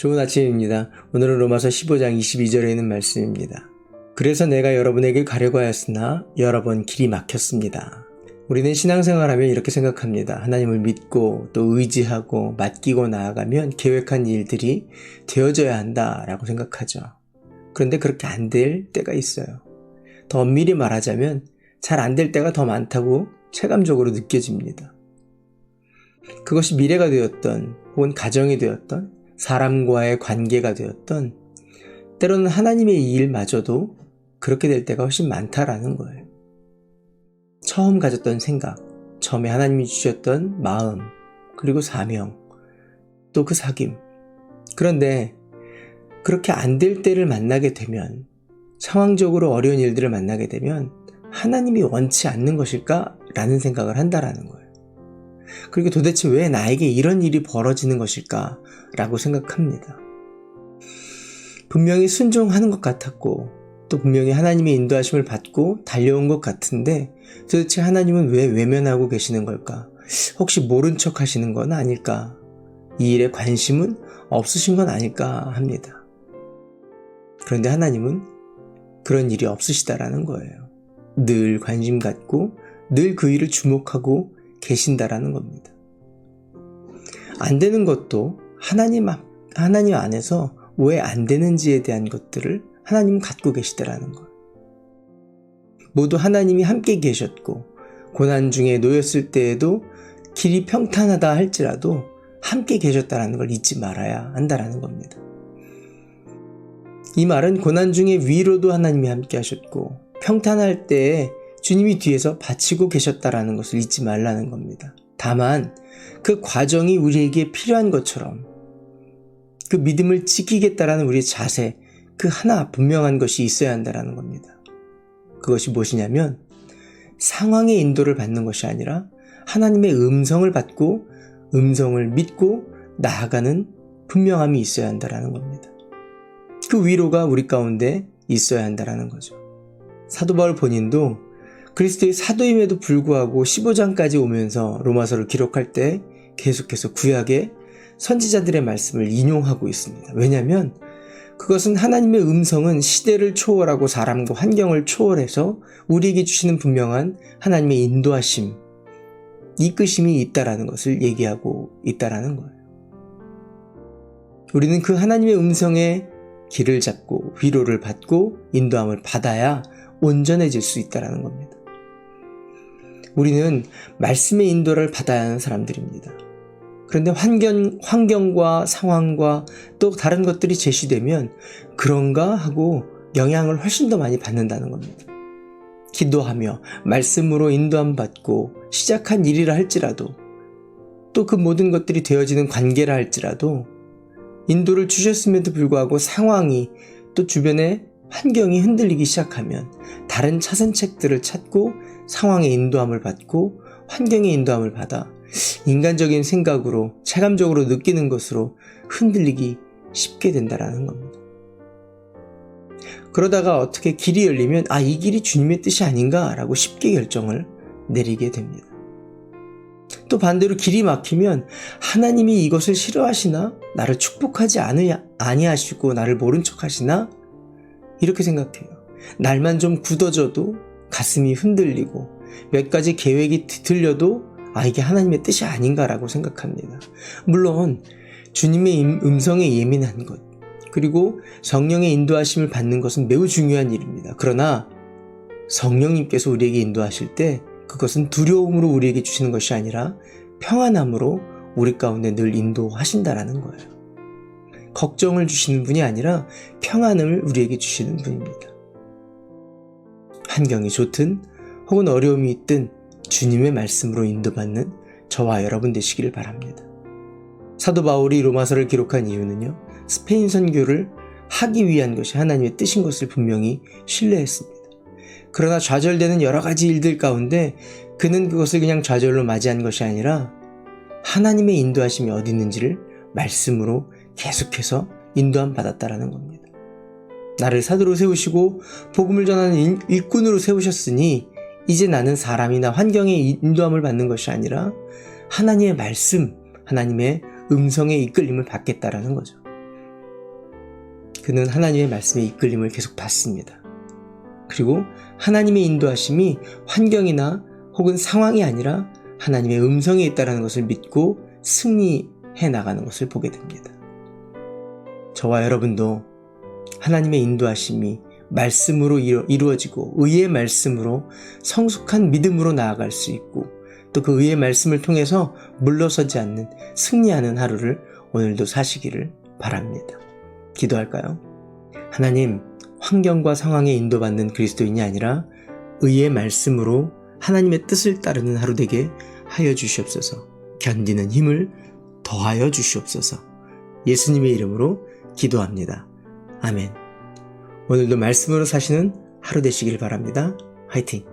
좋은 아침입니다. 오늘은 로마서 15장 22절에 있는 말씀입니다. 그래서 내가 여러분에게 가려고 하였으나 여러 번 길이 막혔습니다. 우리는 신앙생활하면 이렇게 생각합니다. 하나님을 믿고 또 의지하고 맡기고 나아가면 계획한 일들이 되어져야 한다라고 생각하죠. 그런데 그렇게 안 될 때가 있어요. 더 엄밀히 말하자면 잘 안 될 때가 더 많다고 체감적으로 느껴집니다. 그것이 미래가 되었던 혹은 가정이 되었던 사람과의 관계가 되었던 때로는 하나님의 일마저도 그렇게 될 때가 훨씬 많다라는 거예요. 처음 가졌던 생각, 처음에 하나님이 주셨던 마음, 그리고 사명, 또 그 사귐. 그런데 그렇게 안 될 때를 만나게 되면, 상황적으로 어려운 일들을 만나게 되면 하나님이 원치 않는 것일까? 라는 생각을 한다라는 거예요. 그리고 도대체 왜 나에게 이런 일이 벌어지는 것일까? 라고 생각합니다. 분명히 순종하는 것 같았고 또 분명히 하나님의 인도하심을 받고 달려온 것 같은데 도대체 하나님은 왜 외면하고 계시는 걸까? 혹시 모른 척 하시는 건 아닐까? 이 일에 관심은 없으신 건 아닐까 합니다. 그런데 하나님은 그런 일이 없으시다라는 거예요. 늘 관심 갖고 늘 그 일을 주목하고 계신다라는 겁니다. 안 되는 것도 하나님 안에서 왜 안 되는지에 대한 것들을 하나님은 갖고 계시다라는 거예요. 모두 하나님이 함께 계셨고 고난 중에 놓였을 때에도 길이 평탄하다 할지라도 함께 계셨다라는 걸 잊지 말아야 한다라는 겁니다. 이 말은 고난 중에 위로도 하나님이 함께 하셨고 평탄할 때에 주님이 뒤에서 바치고 계셨다라는 것을 잊지 말라는 겁니다. 다만 그 과정이 우리에게 필요한 것처럼 그 믿음을 지키겠다라는 우리의 자세, 그 하나 분명한 것이 있어야 한다라는 겁니다. 그것이 무엇이냐면 상황의 인도를 받는 것이 아니라 하나님의 음성을 받고 음성을 믿고 나아가는 분명함이 있어야 한다라는 겁니다. 그 위로가 우리 가운데 있어야 한다라는 거죠. 사도 바울 본인도 그리스도의 사도임에도 불구하고 15장까지 오면서 로마서를 기록할 때 계속해서 구약의 선지자들의 말씀을 인용하고 있습니다. 왜냐하면 그것은 하나님의 음성은 시대를 초월하고 사람과 환경을 초월해서 우리에게 주시는 분명한 하나님의 인도하심, 이끄심이 있다라는 것을 얘기하고 있다라는 거예요. 우리는 그 하나님의 음성에 길을 잡고 위로를 받고 인도함을 받아야 온전해질 수 있다라는 겁니다. 우리는 말씀의 인도를 받아야 하는 사람들입니다. 그런데 환경과 상황과 또 다른 것들이 제시되면 그런가 하고 영향을 훨씬 더 많이 받는다는 겁니다. 기도하며 말씀으로 인도함 받고 시작한 일이라 할지라도 또 그 모든 것들이 되어지는 관계라 할지라도 인도를 주셨음에도 불구하고 상황이 또 주변의 환경이 흔들리기 시작하면 다른 차선책들을 찾고 상황의 인도함을 받고 환경의 인도함을 받아 인간적인 생각으로 체감적으로 느끼는 것으로 흔들리기 쉽게 된다라는 겁니다. 그러다가 어떻게 길이 열리면 이 길이 주님의 뜻이 아닌가 라고 쉽게 결정을 내리게 됩니다. 또 반대로 길이 막히면 하나님이 이것을 싫어하시나? 나를 축복하지 아니하시고 나를 모른 척 하시나? 이렇게 생각해요. 날만 좀 굳어져도 가슴이 흔들리고 몇 가지 계획이 뒤틀려도 이게 하나님의 뜻이 아닌가라고 생각합니다. 물론 주님의 음성에 예민한 것 그리고 성령의 인도하심을 받는 것은 매우 중요한 일입니다. 그러나 성령님께서 우리에게 인도하실 때 그것은 두려움으로 우리에게 주시는 것이 아니라 평안함으로 우리 가운데 늘 인도하신다라는 거예요. 걱정을 주시는 분이 아니라 평안을 우리에게 주시는 분입니다. 환경이 좋든 혹은 어려움이 있든 주님의 말씀으로 인도받는 저와 여러분 되시기를 바랍니다. 사도 바울이 로마서를 기록한 이유는요, 스페인 선교를 하기 위한 것이 하나님의 뜻인 것을 분명히 신뢰했습니다. 그러나 좌절되는 여러 가지 일들 가운데 그는 그것을 그냥 좌절로 맞이한 것이 아니라 하나님의 인도하심이 어디 있는지를 말씀으로 계속해서 인도함 받았다라는 겁니다. 나를 사도로 세우시고 복음을 전하는 일꾼으로 세우셨으니 이제 나는 사람이나 환경의 인도함을 받는 것이 아니라 하나님의 말씀, 하나님의 음성의 이끌림을 받겠다라는 거죠. 그는 하나님의 말씀에 이끌림을 계속 받습니다. 그리고 하나님의 인도하심이 환경이나 혹은 상황이 아니라 하나님의 음성에 있다는 것을 믿고 승리해 나가는 것을 보게 됩니다. 저와 여러분도 하나님의 인도하심이 말씀으로 이루어지고 의의 말씀으로 성숙한 믿음으로 나아갈 수 있고 또 그 의의 말씀을 통해서 물러서지 않는 승리하는 하루를 오늘도 사시기를 바랍니다. 기도할까요? 하나님, 환경과 상황에 인도받는 그리스도인이 아니라 의의 말씀으로 하나님의 뜻을 따르는 하루 되게 하여 주시옵소서. 견디는 힘을 더하여 주시옵소서. 예수님의 이름으로 기도합니다. 아멘. 오늘도 말씀으로 사시는 하루 되시길 바랍니다. 화이팅!